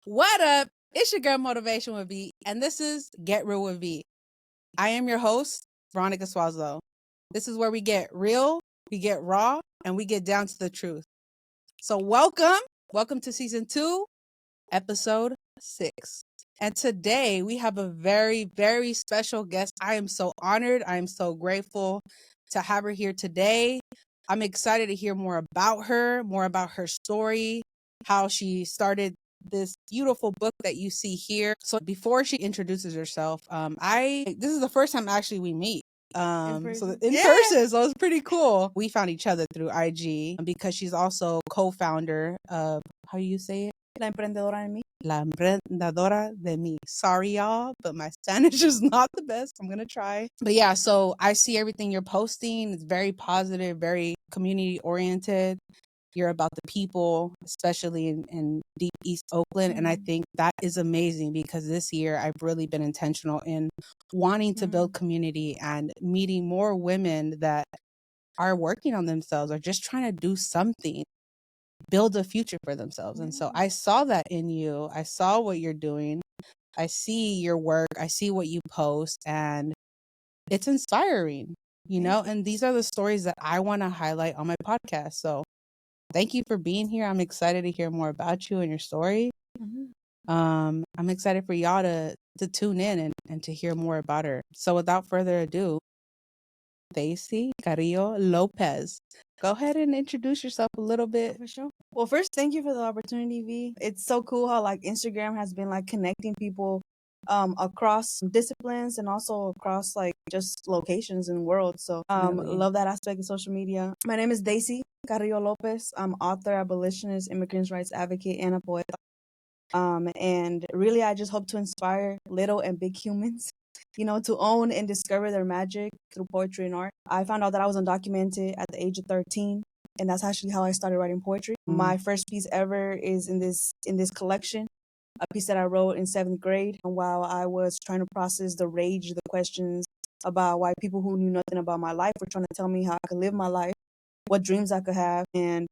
What up? It's your girl Motivation with V, and this is Get Real with V. I am your host, Veronica Suazo. This is where we get real, we get raw, and we get down to the truth. So welcome to season 2, episode 6. And today we have a very, very special guest. I am so honored. I am so grateful to have her here today. I'm excited to hear more about her story, how she started this beautiful book that you see here. So before she introduces herself, this is the first time actually we meet. In person, so it's pretty cool. We found each other through IG because she's also co-founder of, how do you say it? La emprendedora de mí. La emprendedora de mí. Sorry, y'all, but my Spanish is not the best. I'm gonna try. But yeah, so I see everything you're posting. It's very positive, very community oriented. You're about the people, especially in deep East Oakland. And I think that is amazing because this year I've really been intentional in wanting to build community and meeting more women that are working on themselves or just trying to do something, build a future for themselves. And so I saw that in you. I saw what you're doing. I see your work. I see what you post, and it's inspiring, you know, and these are the stories that I want to highlight on my podcast. So thank you for being here. I'm excited to hear more about you and your story. I'm excited for y'all to tune in and to hear more about her. So without further ado, Deyci Carrillo Lopez, go ahead and introduce yourself a little bit. For sure. Well, first, thank you for the opportunity, V. It's so cool how like Instagram has been like connecting people across disciplines and also across like just locations in the world. So love that aspect of social media. My name is Deyci Carrillo Lopez. I'm author, abolitionist, immigrant rights advocate, and a poet. And really I just hope to inspire little and big humans, you know, to own and discover their magic through poetry and art. I found out that I was undocumented at the age of 13, and that's actually how I started writing poetry. My first piece ever is in this collection, a piece that I wrote in 7th grade while I was trying to process the rage, the questions about why people who knew nothing about my life were trying to tell me how I could live my life, what dreams I could have. And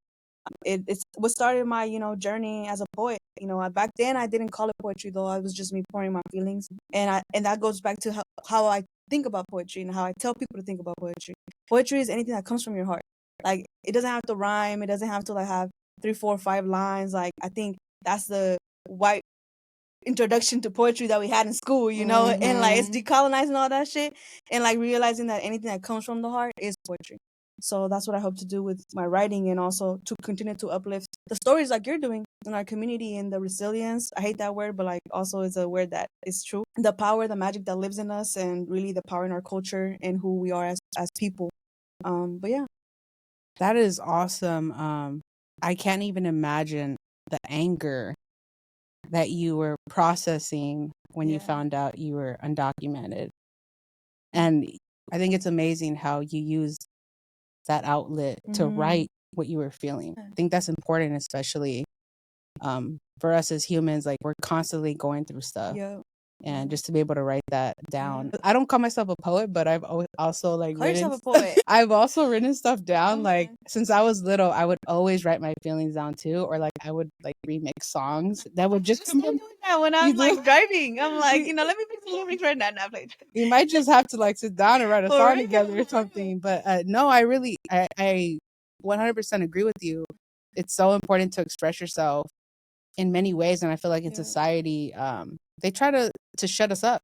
it's what started my, you know, journey as a poet. You know, back then I didn't call it poetry though. It was just me pouring my feelings. And that goes back to how I think about poetry and how I tell people to think about poetry. Poetry is anything that comes from your heart. Like, it doesn't have to rhyme. It doesn't have to like have 3, 4, 5 lines. Like, I think that's the white introduction to poetry that we had in school, you know, and like it's decolonizing all that shit and like realizing that anything that comes from the heart is poetry. So that's what I hope to do with my writing, and also to continue to uplift the stories like you're doing in our community, and the resilience. I hate that word, but like also is a word that is true. The power, the magic that lives in us, and really the power in our culture and who we are as people. But yeah. That is awesome. I can't even imagine the anger that you were processing when you found out you were undocumented. And I think it's amazing how you used that outlet to write what you were feeling. I think that's important, especially for us as humans. Like, we're constantly going through stuff. And just to be able to write that down. I don't call myself a poet, but I've also like Call written. yourself a poet. I've also written stuff down. Like, since I was little, I would always write my feelings down too, or like I would like remix songs that would just come. Doing that when I'm like driving. I'm like, you know, let me fix the lyrics right now. We might just have to like sit down and write a song together or something. But no, I 100% agree with you. It's so important to express yourself in many ways, and I feel like in society, they try to shut us up.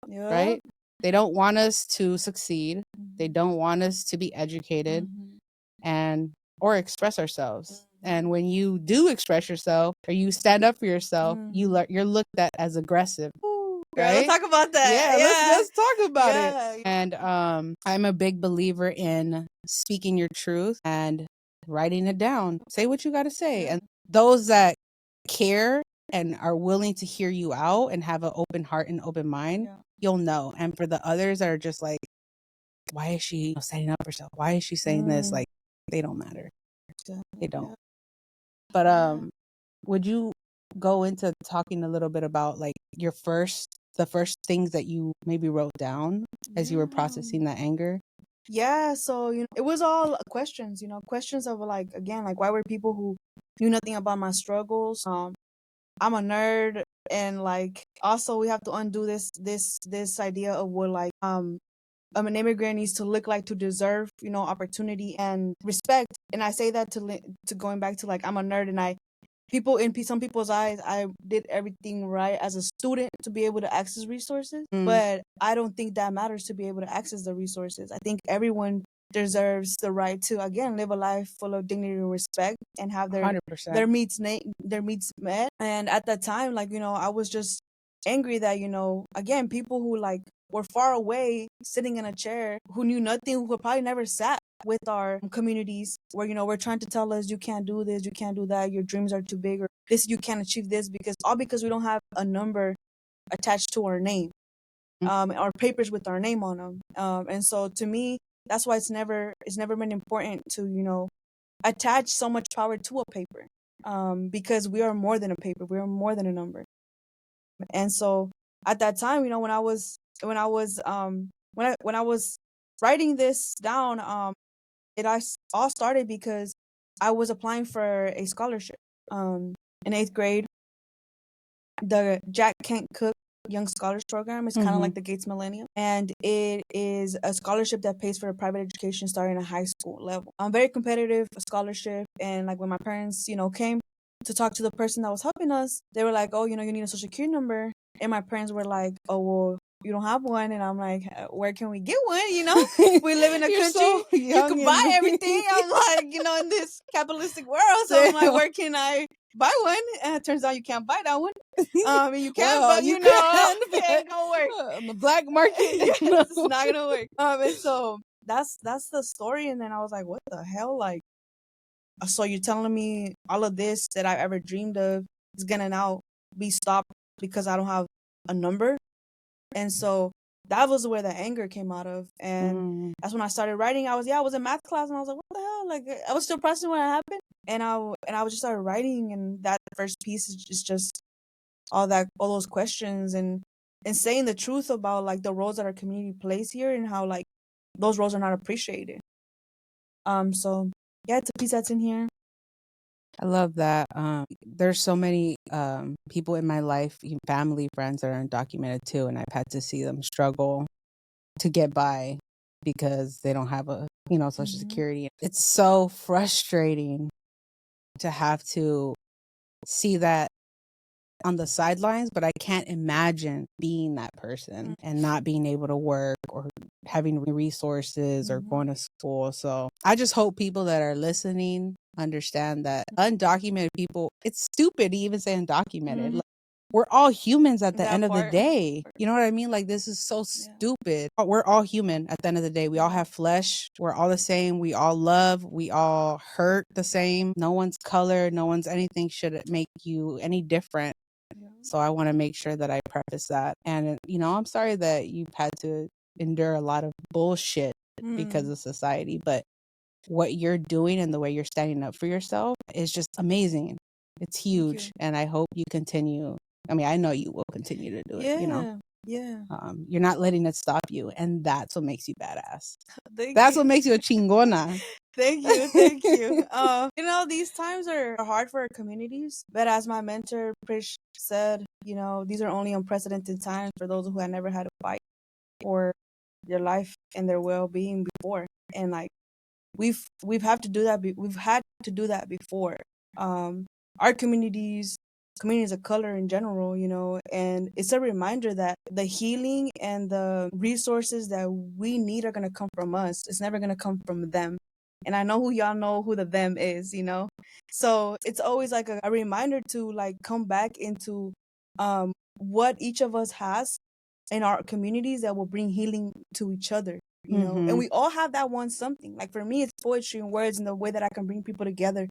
Right? They don't want us to succeed. They don't want us to be educated and or express ourselves. And when you do express yourself or you stand up for yourself, you're looked at as aggressive. Right? Let's talk about that. Yeah. Let's talk about it. And I'm a big believer in speaking your truth and writing it down. Say what you got to say. And those that care and are willing to hear you out and have an open heart and open mind, you'll know. And for the others that are just like, why is she standing up for herself? Why is she saying this? Like, they don't matter. They don't. But would you go into talking a little bit about like the first things that you maybe wrote down as you were processing that anger? Yeah, so you know, it was all questions, you know, questions of like, again, like, why were people who knew nothing about my struggles I'm a nerd, and like also we have to undo this idea of what like an immigrant needs to look like to deserve, opportunity and respect. And I say that to going back to like I'm a nerd, and some people's eyes, I did everything right as a student to be able to access resources, but I don't think that matters to be able to access the resources. I think everyone deserves the right to again live a life full of dignity and respect and have their 100%. their needs met. And at that time, like I was just angry that again people who like were far away sitting in a chair, who knew nothing, who probably never sat with our communities, where we're trying to tell us you can't do this, you can't do that, your dreams are too big, or this, you can't achieve this, because we don't have a number attached to our name, our papers with our name on them. And so to me, that's why it's never been important to attach so much power to a paper, because we are more than a paper, we are more than a number. And so at that time, when I was writing this down, all started because I was applying for a scholarship in 8th grade. The Jack Kent Cook Young Scholars Program is kind of like the Gates Millennium, and it is a scholarship that pays for a private education starting at high school level. Very competitive scholarship, and like when my parents, came to talk to the person that was helping us, they were like, "Oh, you need a social security number," and my parents were like, "Oh, well, you don't have one," and I'm like, "Where can we get one?" We live in a country, so you can buy everything. I'm like, in this capitalistic world, so I'm like, where can I buy one? And it turns out you can't buy that one. And you can, well, but you it ain't gonna work on the black market. yes, it's not gonna work. And so that's the story. And then I was like, what the hell? Like, so you're telling me all of this that I ever dreamed of is gonna now be stopped because I don't have a number? And so that was where the anger came out of. And that's when I started writing. I was in math class, and I was like, what the hell? Like, I was still processing what happened. And I just started writing, and that first piece is just all those questions, and saying the truth about like the roles that our community plays here, and how like those roles are not appreciated. So yeah, it's a piece that's in here. I love that. There's so many people in my life, family, friends, that are undocumented too, and I've had to see them struggle to get by because they don't have a social security. It's so frustrating to have to see that on the sidelines, but I can't imagine being that person and not being able to work or having resources or going to school. So I just hope people that are listening understand that undocumented people, it's stupid to even say undocumented. Like, we're all humans at the end of the day. You know what I mean? Like, this is so stupid. We're all human at the end of the day. We all have flesh. We're all the same. We all love. We all hurt the same. No one's color, no one's anything should make you any different. So I want to make sure that I preface that. And, I'm sorry that you've had to endure a lot of bullshit because of society. But what you're doing and the way you're standing up for yourself is just amazing. It's huge. And I hope you continue. I mean, I know you will continue to do it, Yeah. You're not letting it stop you. And that's what makes you badass. That's what makes you a chingona. Thank you. These times are hard for our communities, but as my mentor Prish said, these are only unprecedented times for those who had never had to fight for their life and their well-being before. And like we've had to do that. We've had to do that before. Our communities of color in general, and it's a reminder that the healing and the resources that we need are going to come from us. It's never going to come from them. And I know y'all know who the them is, so it's always like a reminder to like come back into what each of us has in our communities that will bring healing to each other. And we all have that one something. Like for me, it's poetry and words, and the way that I can bring people together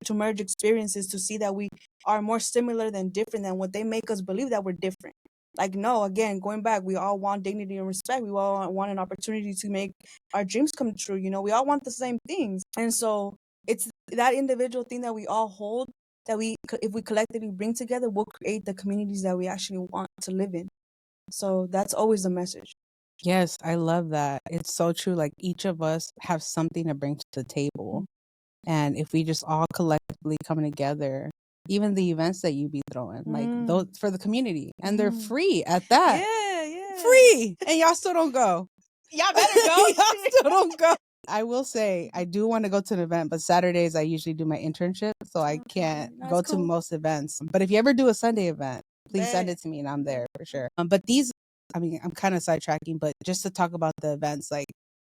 to merge experiences, to see that we are more similar than different, than what they make us believe that we're different. Like, no, again, going back, we all want dignity and respect. We all want an opportunity to make our dreams come true. We all want the same things. And so it's that individual thing that we all hold, that if we collectively bring together, we'll create the communities that we actually want to live in. So that's always the message. Yes, I love that. It's so true. Like, each of us have something to bring to the table. And if we just all collectively come together, even the events that you be throwing, like those for the community, and they're Mm. free at that. Yeah. Free, and y'all still don't go. Y'all better go. Y'all still don't go. I will say I do want to go to an event, but Saturdays I usually do my internship, so I can't That's go to cool. most events. But if you ever do a Sunday event, please send Bet. it to me and I'm there for sure. But these, I mean, I'm kind of sidetracking, but just to talk about the events, like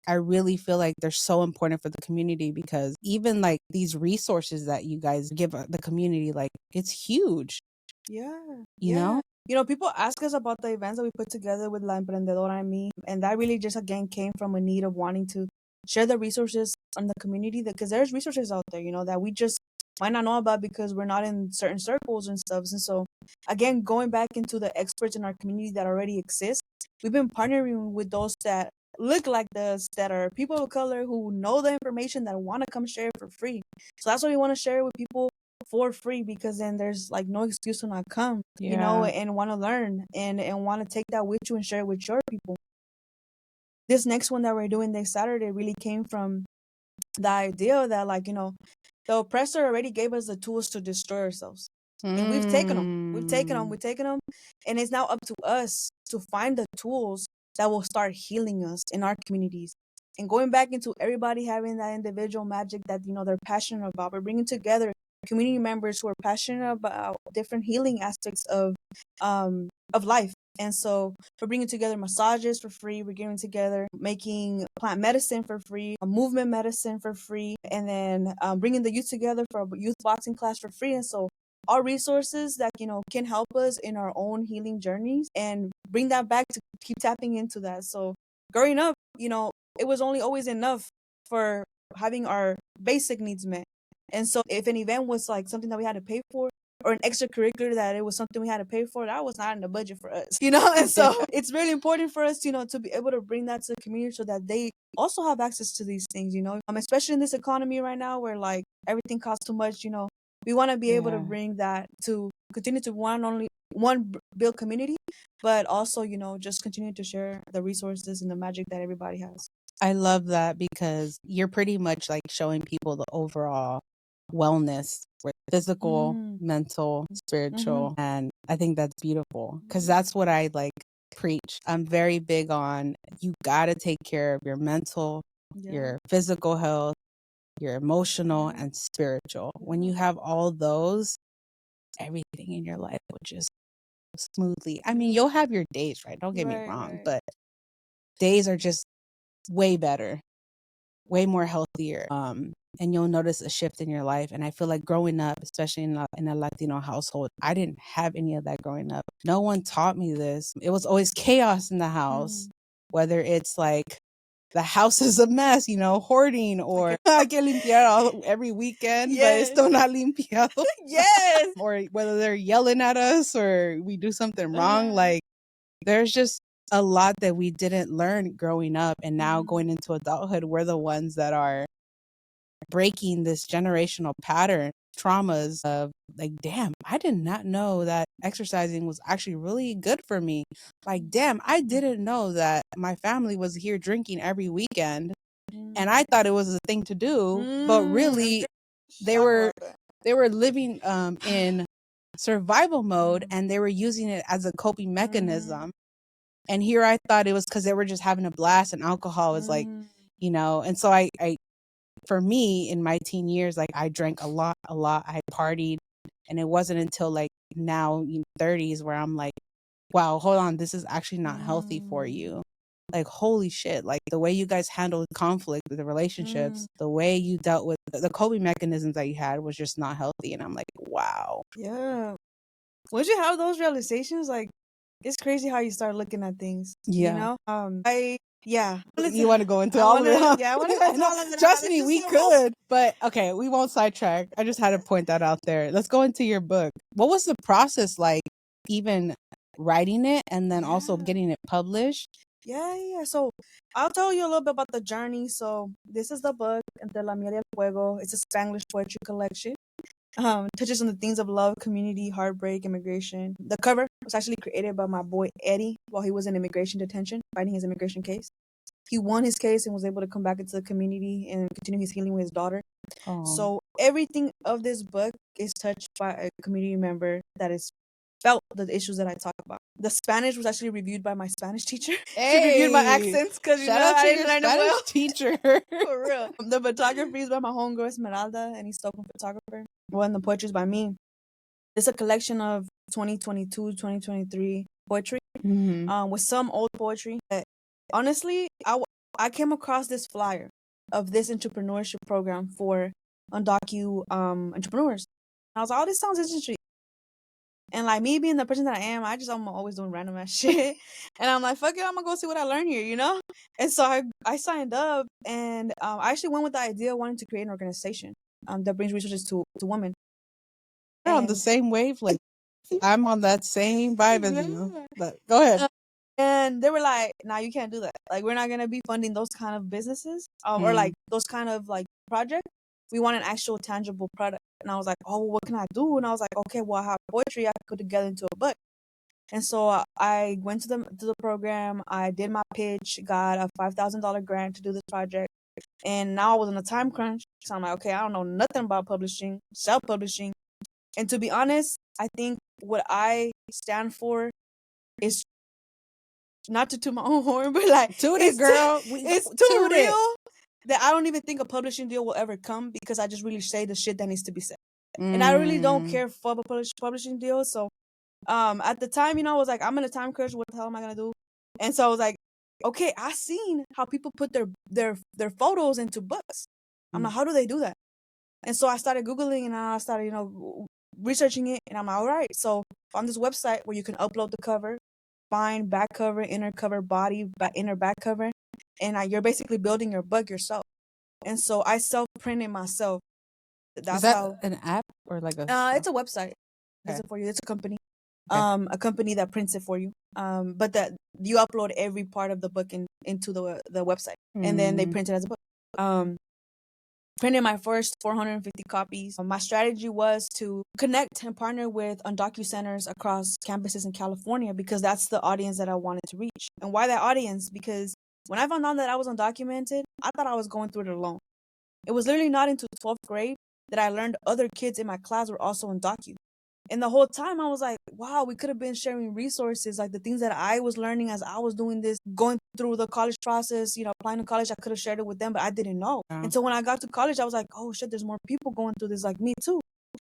I really feel like they're so important for the community, because even like these resources that you guys give the community, like it's huge. Yeah. You know? You know, people ask us about the events that we put together with La Emprendedora and me, and that really just again came from a need of wanting to share the resources on the community, because there's resources out there, you know, that we just might not know about because we're not in certain circles and stuff. And so, again, going back into the experts in our community that already exist, we've been partnering with those that look like us, that are people of color who know the information, that want to come share it for free. So that's why we want to share it with people for free, because then there's like no excuse to not come, you know, and want to learn and want to take that with you and share it with your people. This next one that we're doing next Saturday really came from the idea that, like, you know, the oppressor already gave us the tools to destroy ourselves. And we've taken them, and it's now up to us to find the tools that will start healing us in our communities. And going back into everybody having that individual magic that, you know, they're passionate about. We're bringing together community members who are passionate about different healing aspects of life. And so we're bringing together massages for free. We're getting together making plant medicine for free, movement medicine for free, and then bringing the youth together for a youth boxing class for free. And so all resources that, you know, can help us in our own healing journeys, and bring that back to keep tapping into that. So growing up, you know, it was only always enough for having our basic needs met. And so if an event was like something that we had to pay for, or an extracurricular that it was something we had to pay for, that was not in the budget for us, you know? And so it's really important for us, you know, to be able to bring that to the community so that they also have access to these things, you know? Especially in this economy right now where like everything costs too much, you know, we want to be able to bring that to continue to build community, but also, you know, just continue to share the resources and the magic that everybody has. I love that, because you're pretty much like showing people the overall wellness, physical, mental, spiritual. And I think that's beautiful, because that's what I like preach. I'm very big on, you got to take care of your mental, your physical health, your emotional and spiritual. When you have all those, everything in your life will just smoothly. I mean, you'll have your days, right? Don't get me wrong, but days are just way better, way more healthier. And you'll notice a shift in your life. And I feel like growing up, especially in a Latino household, I didn't have any of that growing up. No one taught me this. It was always chaos in the house, whether it's like the house is a mess, you know, hoarding, or I can limpiar every weekend, but it's still not limpiado. Or whether they're yelling at us or we do something wrong. Like, there's just a lot that we didn't learn growing up. And now going into adulthood, we're the ones that are breaking this generational pattern, traumas of like, damn, I did not know that exercising was actually really good for me. Like, damn, I didn't know that my family was here drinking every weekend, and I thought it was a thing to do, but really they were living in survival mode, and they were using it as a coping mechanism. And here I thought it was because they were just having a blast, and alcohol was like, you know. And so I for me, in my teen years, like I drank a lot. I partied, and it wasn't until like now, 30s, where I'm like, wow, hold on, this is actually not healthy for you. Like, holy shit, like the way you guys handled conflict with the relationships, the way you dealt with the coping mechanisms that you had was just not healthy. And I'm like, wow. Yeah. Once you have those realizations, like, it's crazy how you start looking at things. You know? You want to go into all of it, huh? Yeah, I want to go into all of it. Trust me, we could. But okay, we won't sidetrack. I just had to point that out there. Let's go into your book. What was the process like, even writing it and then also getting it published? Yeah. So I'll tell you a little bit about the journey. So this is the book, Entre la Miel y el Fuego. It's a Spanglish poetry collection. Touches on the themes of love, community, heartbreak, immigration. The cover was actually created by my boy Eddie while he was in immigration detention, fighting his immigration case. He won his case and was able to come back into the community and continue his healing with his daughter. Oh. So everything of this book is touched by a community member that is felt the issues that I talk about. The Spanish was actually reviewed by my Spanish teacher. She reviewed my accents because shout out I to didn't your learn it Spanish well. teacher. For real. The photography is by my homegirl Esmeralda, and he's spoken photographer. Well, and the poetry is by me. It's a collection of 2022, 2023 poetry, with some old poetry. But honestly, I came across this flyer of this entrepreneurship program for entrepreneurs. And I was like, oh, this sounds interesting. And like me being the person that I am, I'm always doing random ass shit. And I'm like, fuck it, I'm gonna go see what I learn here, you know? And so I signed up, and I actually went with the idea of wanting to create an organization that brings resources to women. We're on the same wavelength. I'm on that same vibe as you. But go ahead. And they were like, "Nah, you can't do that. Like, we're not gonna be funding those kind of businesses, or like those kind of like projects. We want an actual tangible product." And I was like, "Oh, what can I do?" And I was like, "Okay, well, I have poetry. I could put together into a book." And so I went to the program. I did my pitch, got a $5,000 grant to do this project, and now I was in a time crunch. So I'm like, okay, I don't know nothing about publishing, self-publishing, and to be honest, I think what I stand for is not to toot my own horn, but like Toot it, girl. It's too real that I don't even think a publishing deal will ever come because I just really say the shit that needs to be said, and I really don't care for a publishing deal. So at the time, I was like, I'm in a time crunch. What the hell am I gonna do? And so I was like, okay, I seen how people put their photos into books. I'm like, how do they do that? And so I started Googling, and I started, researching it, and I'm like, all right. So on this website where you can upload the cover, find back cover, inner cover, body, inner back cover, and you're basically building your book yourself. And so I self-printed myself. That's Is that how an app or like a? it's a website. Does it for you? It's a company. Okay. A company that prints it for you. But that you upload every part of the book into the website, and then they print it as a book. Printed my first 450 copies. My strategy was to connect and partner with undocu-centers across campuses in California because that's the audience that I wanted to reach. And why that audience? Because when I found out that I was undocumented, I thought I was going through it alone. It was literally not until 12th grade that I learned other kids in my class were also undocumented. And the whole time I was like, wow, we could have been sharing resources, like the things that I was learning as I was doing this, going through the college process, applying to college. I could have shared it with them, but I didn't know. Wow. And so when I got to college, I was like, oh shit, there's more people going through this like me too.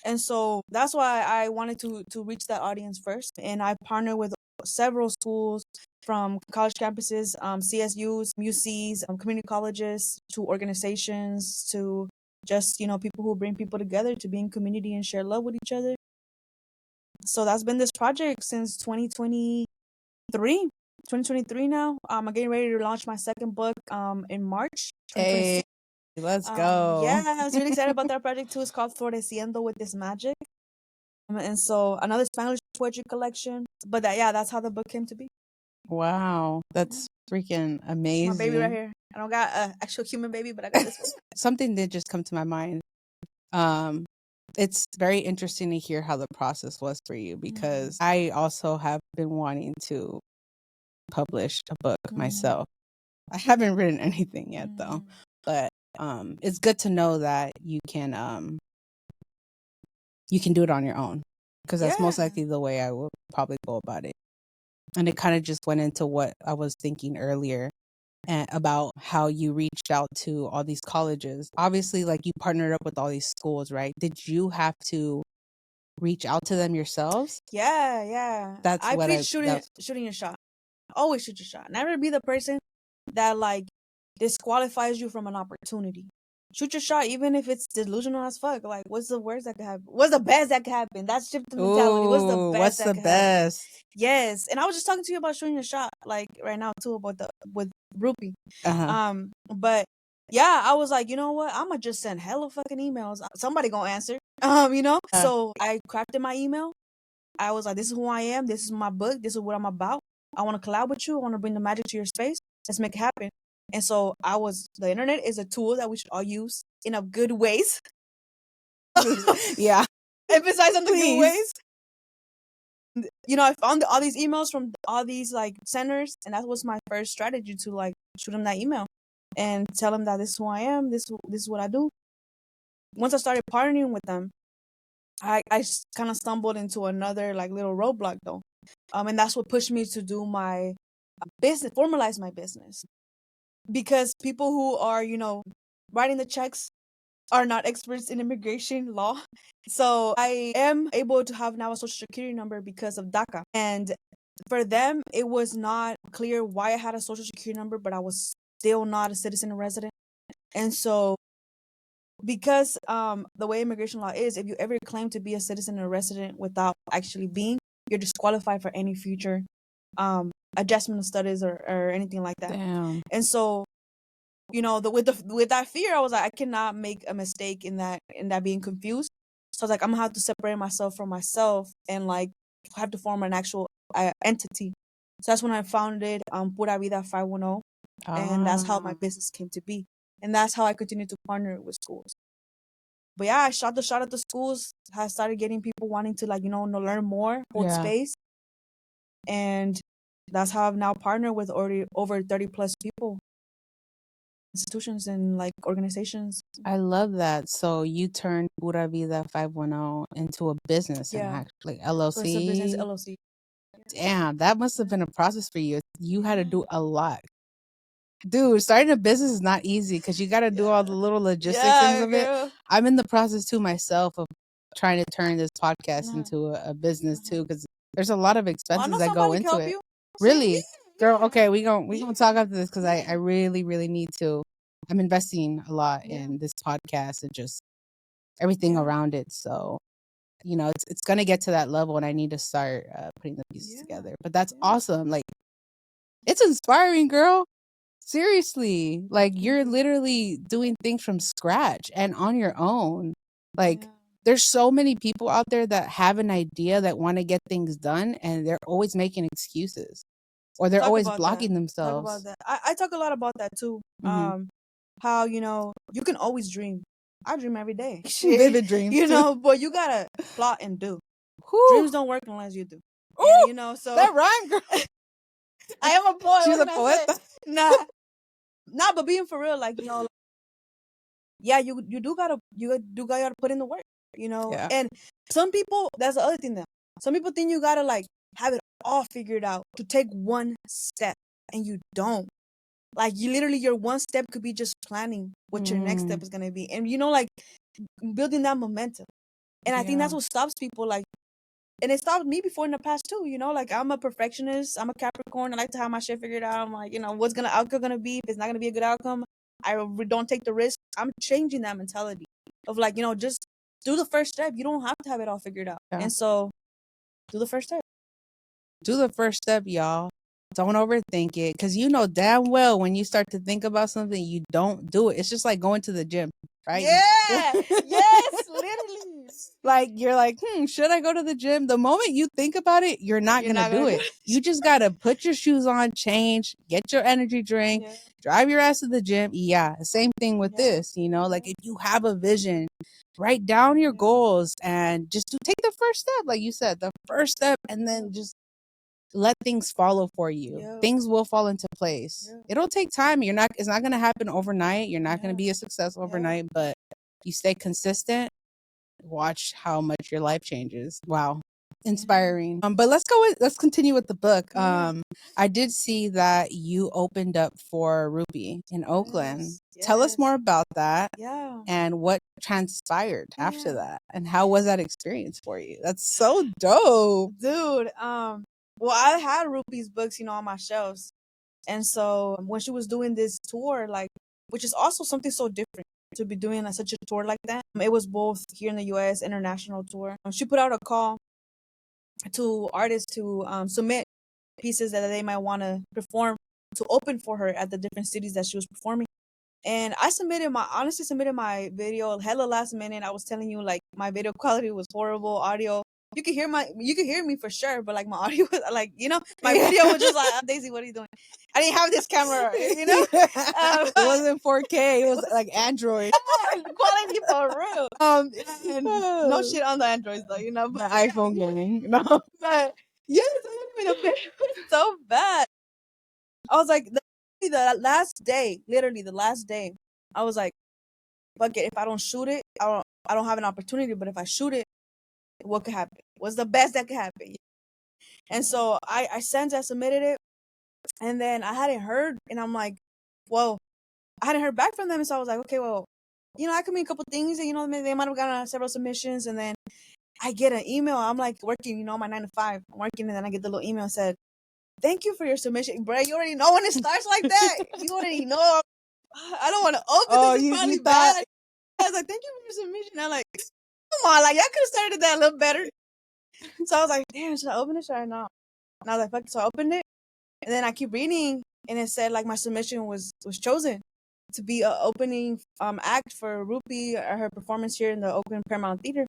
And so that's why I wanted to reach that audience first. And I partnered with several schools, from college campuses, CSUs, UCs, community colleges, to organizations, to just, people who bring people together to be in community and share love with each other. So that's been this project since 2023 now. I'm getting ready to launch my second book in March 2026. Hey, let's go. Yeah, I was really excited about that project too. It's called Floreciendo with This Magic. And so another Spanish poetry collection. But that's how the book came to be. Wow, that's freaking amazing. My baby right here. I don't got an actual human baby, but I got this one. Something did just come to my mind. It's very interesting to hear how the process was for you, because I also have been wanting to publish a book myself. I haven't written anything yet though, but it's good to know that you can do it on your own, because that's most likely the way I would probably go about it. And it kind of just went into what I was thinking earlier, about how you reached out to all these colleges. Obviously, like, you partnered up with all these schools, right? Did you have to reach out to them yourselves? Yeah. That's I what preach shooting your shot. Always shoot your shot. Never be the person that like disqualifies you from an opportunity. Shoot your shot, even if it's delusional as fuck. Like, what's the worst that could happen? What's the best that could happen? That's shift mentality. What's the best what's that the could happen? best? Yes. And I was just talking to you about shooting your shot, like right now too, about with Whoopi. But yeah, I was like, you know what? I'ma just send hella fucking emails. Somebody gonna answer. So I crafted my email. I was like, this is who I am. This is my book. This is what I'm about. I want to collab with you. I want to bring the magic to your space. Let's make it happen. And so the internet is a tool that we should all use in a good ways. Yeah. Emphasize on the good ways. I found all these emails from all these like centers, and that was my first strategy, to like shoot them that email and tell them that this is who I am. This is what I do. once I started partnering with them, I kind of stumbled into another like little roadblock though. And that's what pushed me to do my business, formalize my business. Because people who are, writing the checks are not experts in immigration law. So I am able to have now a social security number because of DACA. And for them, it was not clear why I had a social security number, but I was still not a citizen or resident. And so because the way immigration law is, if you ever claim to be a citizen or resident without actually being, you're disqualified for any future adjustment of studies or anything like that. Damn. And so, with that fear, I was like, I cannot make a mistake in that being confused. So I was like, I'm gonna have to separate myself from myself and like have to form an actual entity. So that's when I founded Pura Vida 510, and that's how my business came to be, and that's how I continue to partner with schools. But yeah, I shot the shot at the schools. I started getting people wanting to like learn more, hold space, and that's how I've now partnered with already over 30 plus people, institutions and like organizations. I love that. So you turned Pura Vida 510 into a business and actually LLC. So it's a business LLC. Damn, that must have been a process for you. You had to do a lot. Dude, starting a business is not easy because you got to do all the little logistics things of it. I'm in the process too myself of trying to turn this podcast into a business too, because there's a lot of expenses that go into it. Really? Girl, okay, we gonna talk after this because I really, really need to. I'm investing a lot in this podcast and just everything around it. So, it's gonna get to that level and I need to start putting the pieces together. But that's awesome. Like, it's inspiring, girl. Seriously, like you're literally doing things from scratch and on your own. Like there's so many people out there that have an idea that want to get things done and they're always making excuses or they're always blocking themselves. I talk a lot about that too. How you can always dream. I dream every day. Vivid dreams, but you gotta plot and do. Dreams don't work unless you do. So that rhyme, girl. I am a poet. She's a poet. Nah, but being for real, like yeah, you do gotta put in the work, And some people, that's the other thing. Though, some people think you gotta like have it all figured out to take one step, and you don't. Like you literally, your one step could be just planning what your next step is gonna be, and like building that momentum. And I think that's what stops people, like. And it stopped me before in the past too, like I'm a perfectionist, I'm a Capricorn, I like to have my shit figured out. I'm like, what's outcome gonna be? If it's not gonna be a good outcome, I don't take the risk. I'm changing that mentality of like, just do the first step. You don't have to have it all figured out. And so do the first step. Do the first step, y'all. Don't overthink it, because damn well when you start to think about something, you don't do it. It's just like going to the gym, right? Yeah, yes, literally. Like you're like, should I go to the gym? The moment you think about it, you're not gonna do it. You just gotta put your shoes on, change, get your energy drink, drive your ass to the gym. Yeah, same thing with this. Like if you have a vision, write down your goals and just take the first step, like you said, the first step, and then just let things follow for you. Things will fall into place. It'll take time. It's not going to happen overnight. You're not going to be a success overnight, but if you stay consistent, watch how much your life changes. Wow. Inspiring. But let's continue with the book. I did see that you opened up for Whoopi in Oakland. Tell us more about that. And what transpired after that, and how was that experience for you? That's so dope, dude. Well, I had Whoopi's books, on my shelves. And so when she was doing this tour, like, which is also something so different to be doing such a tour like that. It was both here in the US, international tour. She put out a call to artists to submit pieces that they might want to perform to open for her at the different cities that she was performing. And I honestly submitted my video hella last minute. I was telling you, like, my video quality was horrible, audio. You could hear me for sure, but like my audio was like, my video was just like, Deyci, what are you doing? I didn't have this camera, it wasn't 4K, it was like Android. Quality for real. And no shit on the Androids though, but the iPhone gang. No. But yes, the video was so bad. I was like, literally the last day, I was like, fuck it, if I don't shoot it, I don't have an opportunity, but if I shoot it, what could happen? What's the best that could happen? And so I sent, I submitted it, and then I hadn't heard, and I'm like, well, I hadn't heard back from them, and so I was like, okay, well, I could mean a couple things, and they might have gotten several submissions, and then I get an email. I'm like working, my 9 to 5, I'm working, and then I get the little email that said, "Thank you for your submission, bro." You already know when it starts like that. You already know. I don't want to open this. It's probably bad. I was like, "Thank you for your submission." I'm like, come on, like y'all could have started that a little better. So I was like, damn, should I open it? Should I not? And I was like, fuck it. So I opened it, and then I keep reading, and it said like my submission was chosen to be an opening act for Whoopi, her performance here in the Oakland Paramount Theater.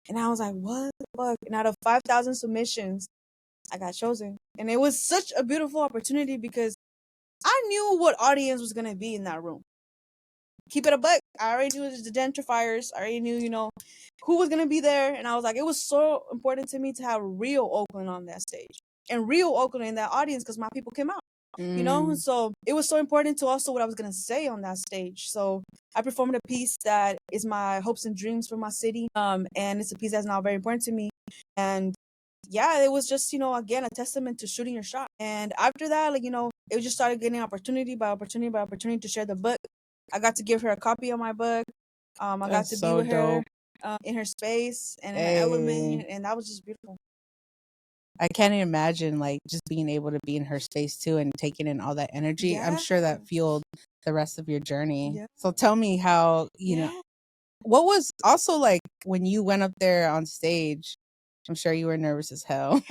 And I was like, what the fuck? And out of 5,000 submissions, I got chosen. And it was such a beautiful opportunity because I knew what audience was gonna be in that room. Keep it a buck. I already knew it was the gentrifiers. I already knew, who was gonna be there. And I was like, it was so important to me to have real Oakland on that stage. And real Oakland in that audience because my people came out. And so it was so important to also what I was gonna say on that stage. So I performed a piece that is my hopes and dreams for my city. And it's a piece that's now very important to me. And yeah, it was just, again, a testament to shooting your shot. And after that, it just started getting opportunity by opportunity by opportunity to share the book. I got to give her a copy of my book. I got to be with her in her space and in her element, and that was just beautiful. I can't imagine like just being able to be in her space too and taking in all that energy. I'm sure that fueled the rest of your journey. Yeah. So tell me how, what was also like when you went up there on stage, I'm sure you were nervous as hell.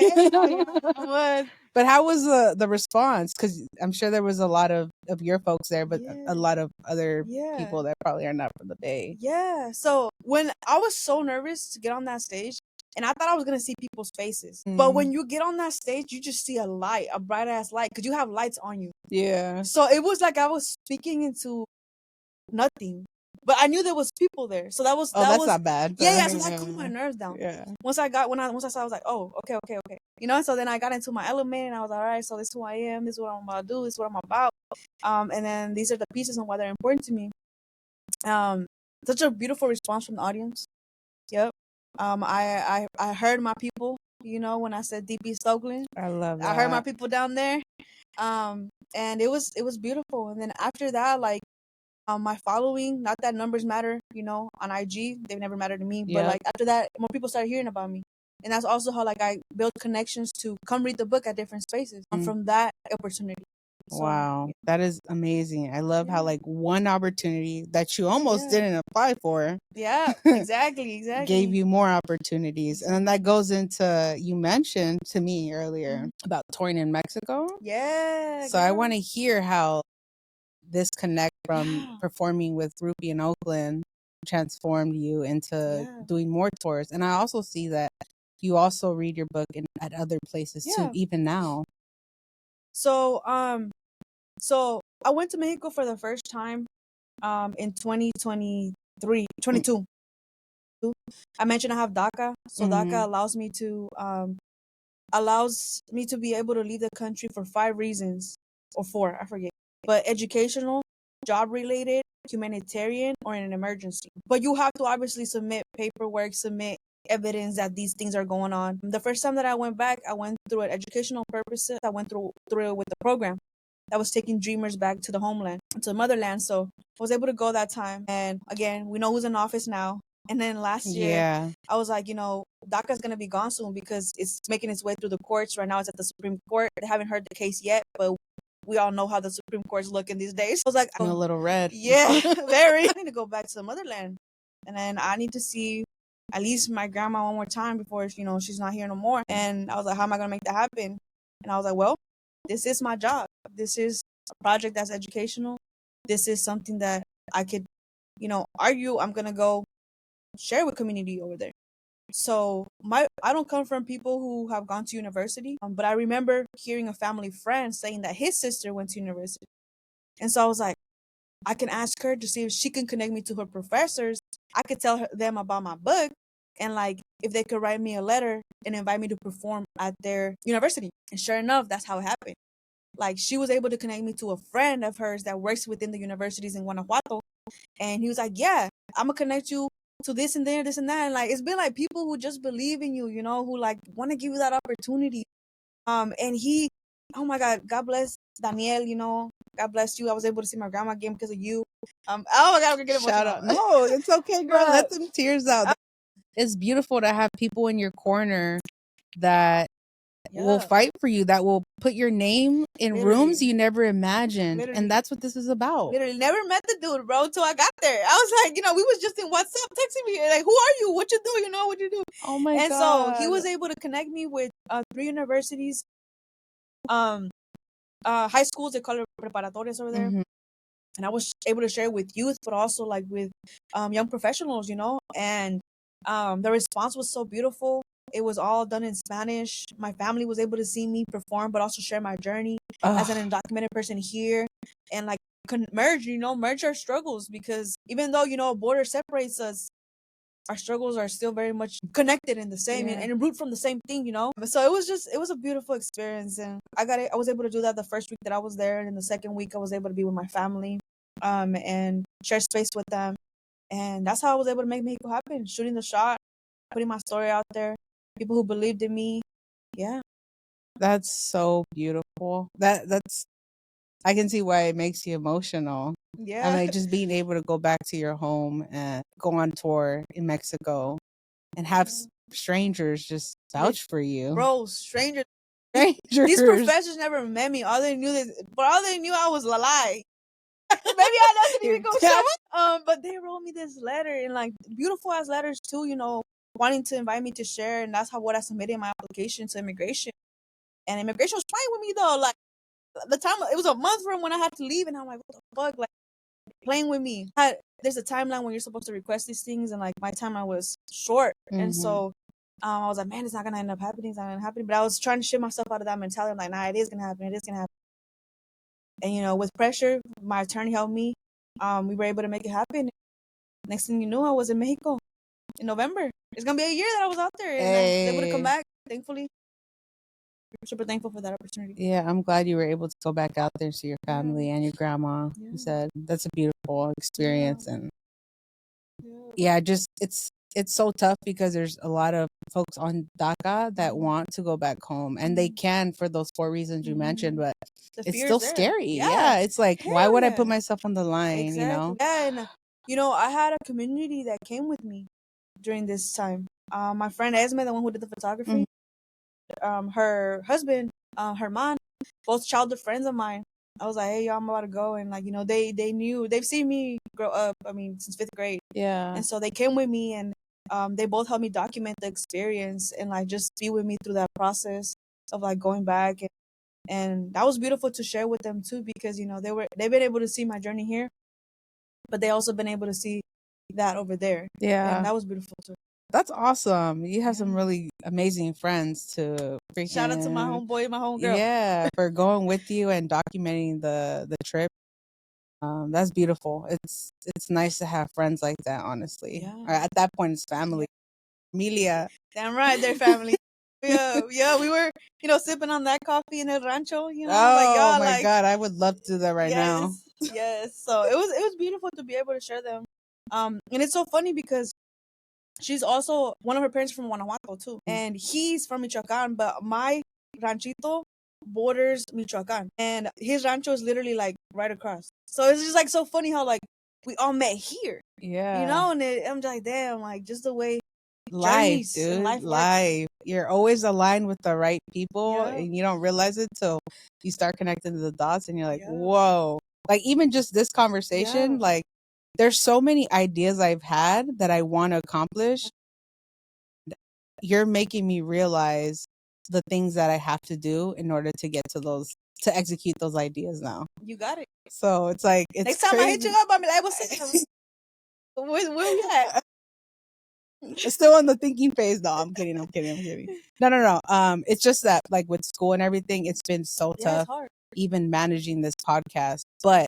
But how was the response? Because I'm sure there was a lot of your folks there, but a lot of other people that probably are not from the Bay. Yeah. So when I was so nervous to get on that stage, and I thought I was going to see people's faces. But when you get on that stage, you just see a light, a bright ass light, because you have lights on you. Yeah. So it was like I was speaking into nothing. But I knew there was people there. So that was that's not bad. Yeah, so that cooled my nerves down. Yeah. Once I saw, I was like, oh, okay. So then I got into my element and I was like, all right, so this is who I am, this is what I'm about to do, this is what I'm about. And then these are the pieces and why they're important to me. Such a beautiful response from the audience. Yep. I heard my people, when I said DP Oakland. I love that. I heard my people down there. And it was beautiful. And then after that, like, my following, not that numbers matter, on IG, they've never mattered to me. But like after that, more people started hearing about me. And that's also how like I built connections to come read the book at different spaces from that opportunity. So, wow, that is amazing. I love how like one opportunity that you almost didn't apply for. Yeah, exactly. Gave you more opportunities. And then that goes into, you mentioned to me earlier about touring in Mexico. Yeah. So I want to hear how this connect from performing with Whoopi in Oakland transformed you into doing more tours. And I also see that you also read your book at other places too, even now. So, so I went to Mexico for the first time, in 22. I mentioned I have DACA. So DACA allows me to be able to leave the country for 5 reasons, or 4, I forget. But educational, job related, humanitarian, or in an emergency. But you have to obviously submit paperwork, submit evidence that these things are going on. The first time that I went back, I went through it educational purposes. I went through it with the program that was taking dreamers back to the homeland, to the motherland. So I was able to go that time. And again, we know who's in office now. And then last year, I was like, DACA's going to be gone soon because it's making its way through the courts. Right now, it's at the Supreme Court. They haven't heard the case yet, but we all know how the Supreme Court's looking these days. I was like, a little red. Yeah, very. I need to go back to the motherland. And then I need to see at least my grandma one more time before, she's not here no more. And I was like, how am I going to make that happen? And I was like, well, this is my job. This is a project that's educational. This is something that I could, argue I'm going to go share with community over there. So I don't come from people who have gone to university, but I remember hearing a family friend saying that his sister went to university. And so I was like, I can ask her to see if she can connect me to her professors. I could tell them about my book, and like if they could write me a letter and invite me to perform at their university. And sure enough, that's how it happened. Like she was able to connect me to a friend of hers that works within the universities in Guanajuato. And he was like, yeah, I'm going to connect you to this and there, this and that. And like, it's been like people who just believe in you, you know, who like want to give you that opportunity. And he, oh my God, God bless Daniel, you know, God bless you. I was able to see my grandma again because of you. Oh my God, I'm gonna get emotional. Shout out. No, it's okay, girl. Bruh. Let them tears out. It's beautiful to have people in your corner that will fight for you, that will put your name in rooms you never imagined. And that's what this is about. Literally never met the dude, bro, until I got there. I was like, you know, we was just in WhatsApp texting me, like, who are you? What you do? You know, what you do? Oh my God. And so he was able to connect me with 3 universities, high schools, they call it preparatorias over there. And I was able to share it with youth, but also like with young professionals, you know. And the response was so beautiful. It was all done in Spanish. My family was able to see me perform, but also share my journey as an undocumented person here, and like merge our struggles, because even though, you know, a border separates us, our struggles are still very much connected in the same and root from the same thing, you know. So it was a beautiful experience, and I was able to do that the first week that I was there, and in the second week I was able to be with my family, and share space with them, and that's how I was able to make Mexico happen. Shooting the shot, putting my story out there, people who believed in me. Yeah, that's so beautiful. That's I can see why it makes you emotional. yeah. I mean, just being able to go back to your home and go on tour in Mexico and have strangers just vouch for you. Bro, strangers. These professors never met me. All they knew I was a lie. Maybe I doesn't even go show. But they wrote me this letter, and like beautiful ass letters too, you know, wanting to invite me to share, and that's what I submitted my application to immigration. And immigration was fine with me though. Like the time, it was a month from when I had to leave, and I'm like, what the fuck, like playing with me. There's a timeline when you're supposed to request these things, and like my timeline was short, and so I was like, man, it's not gonna end up happening. It's not gonna happen. But I was trying to shit myself out of that mentality. I'm like, nah, it is gonna happen. It is gonna happen. And you know, with pressure, my attorney helped me. We were able to make it happen. Next thing you knew, I was in Mexico in November. It's gonna be a year that I was out there, and I was able to come back. Thankfully, I'm super thankful for that opportunity. Yeah, I'm glad you were able to go back out there and see your family and your grandma. You said that's a beautiful experience, and just it's so tough because there's a lot of folks on DACA that want to go back home, and they can for those 4 reasons you mentioned, but it's still scary. Yeah, it's like, why would I put myself on the line? You know? Yeah, and you know, I had a community that came with me during this time. My friend Esme, the one who did the photography, her husband, her mom, both childhood friends of mine. I was like, hey, y'all, I'm about to go. And like, you know, they've seen me grow up, I mean, since 5th grade. Yeah. And so they came with me, and they both helped me document the experience and like just be with me through that process of like going back. And that was beautiful to share with them too, because, you know, they've been able to see my journey here, but they also been able to see that over there. Yeah. And that was beautiful too. That's awesome. You have some really amazing friends to freaking... Shout out to my homeboy, my homegirl. Yeah, for going with you and documenting the trip. That's beautiful. It's nice to have friends like that, honestly. Or at that point, it's family. Familia. Damn right, they're family. Yeah, we were, you know, sipping on that coffee in El Rancho, you know. Oh like, y'all, my God, I would love to do that right now. Yes. So it was beautiful to be able to share them. And it's so funny because she's also, one of her parents from Guanajuato too, and he's from Michoacan, but my ranchito borders Michoacan, and his rancho is literally like right across. So it's just like so funny how like we all met here. Yeah. You know, and I'm just like, damn, like just the way life, dude. Life. You're always aligned with the right people, and you don't realize it till you start connecting the dots, and you're like, whoa. Like even just this conversation, like there's so many ideas I've had that I want to accomplish. You're making me realize the things that I have to do in order to get to execute those ideas now. You got it. So it's like, it's next time I hit you up, I'm like, what's up? Where we at? Still in the thinking phase. No, I'm kidding. No. It's just that like with school and everything, it's been so tough, even managing this podcast, but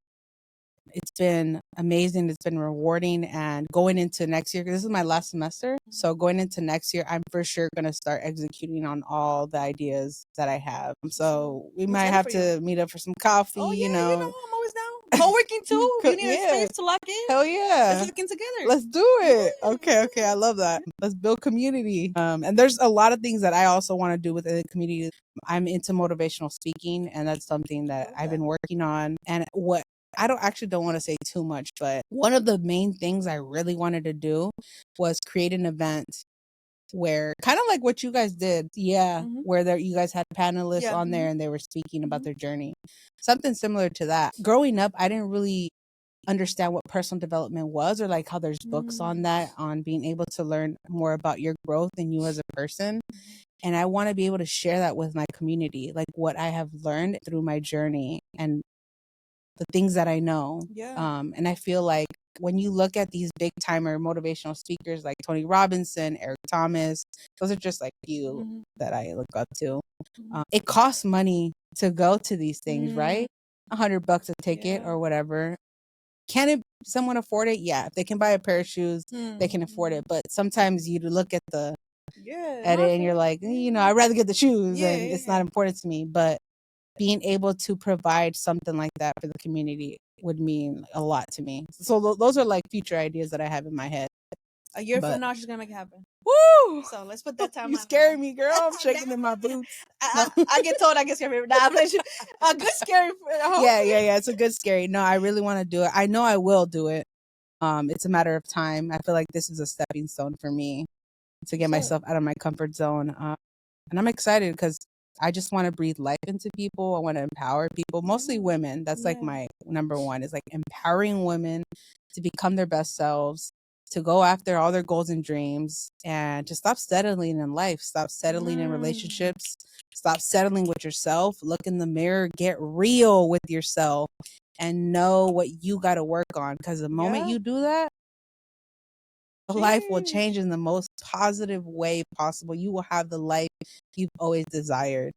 it's been amazing. It's been rewarding. And going into next year, 'cause this is my last semester. So going into next year, I'm for sure going to start executing on all the ideas that I have. So we might have to meet up for some coffee, you know. I'm always down. Co-working too. If you need a space to lock in, hell yeah, let's lock in together. let's do it. Okay, I love that. Let's build community. And there's a lot of things that I also want to do within the community. I'm into motivational speaking, and that's something that I've been working on. And what I don't want to say too much, but one of the main things I really wanted to do was create an event where, kind of like what you guys did, where you guys had panelists on there and they were speaking about their journey. Something similar to that. Growing up, I didn't really understand what personal development was, or like how there's books on that, on being able to learn more about your growth and you as a person. And I want to be able to share that with my community, like what I have learned through my journey and the things that I know. And I feel like when you look at these big timer motivational speakers like Tony Robinson, Eric Thomas, those are just like few that I look up to. It costs money to go to these things, right? $100 a ticket or whatever. Can someone afford it? Yeah. If they can buy a pair of shoes, they can afford it. But sometimes you look at the edit and you're like, I'd rather get the shoes and it's not important to me. But being able to provide something like that for the community would mean a lot to me. So those are like future ideas that I have in my head. A year from now, she's gonna make it happen. Woo! So let's put that time. You scaring me, girl. I'm shaking in my boots. I get told I get scary. Nah, a good scary. Yeah. It's a good scary. No, I really want to do it. I know I will do it. It's a matter of time. I feel like this is a stepping stone for me to get myself out of my comfort zone. And I'm excited because I just want to breathe life into people. I want to empower people, mostly women. That's like my number one, is like empowering women to become their best selves, to go after all their goals and dreams, and to stop settling in life, stop settling in relationships, stop settling with yourself. Look in the mirror, get real with yourself, and know what you got to work on. Because the moment you do that, life will change in the most positive way possible. You will have the life you've always desired.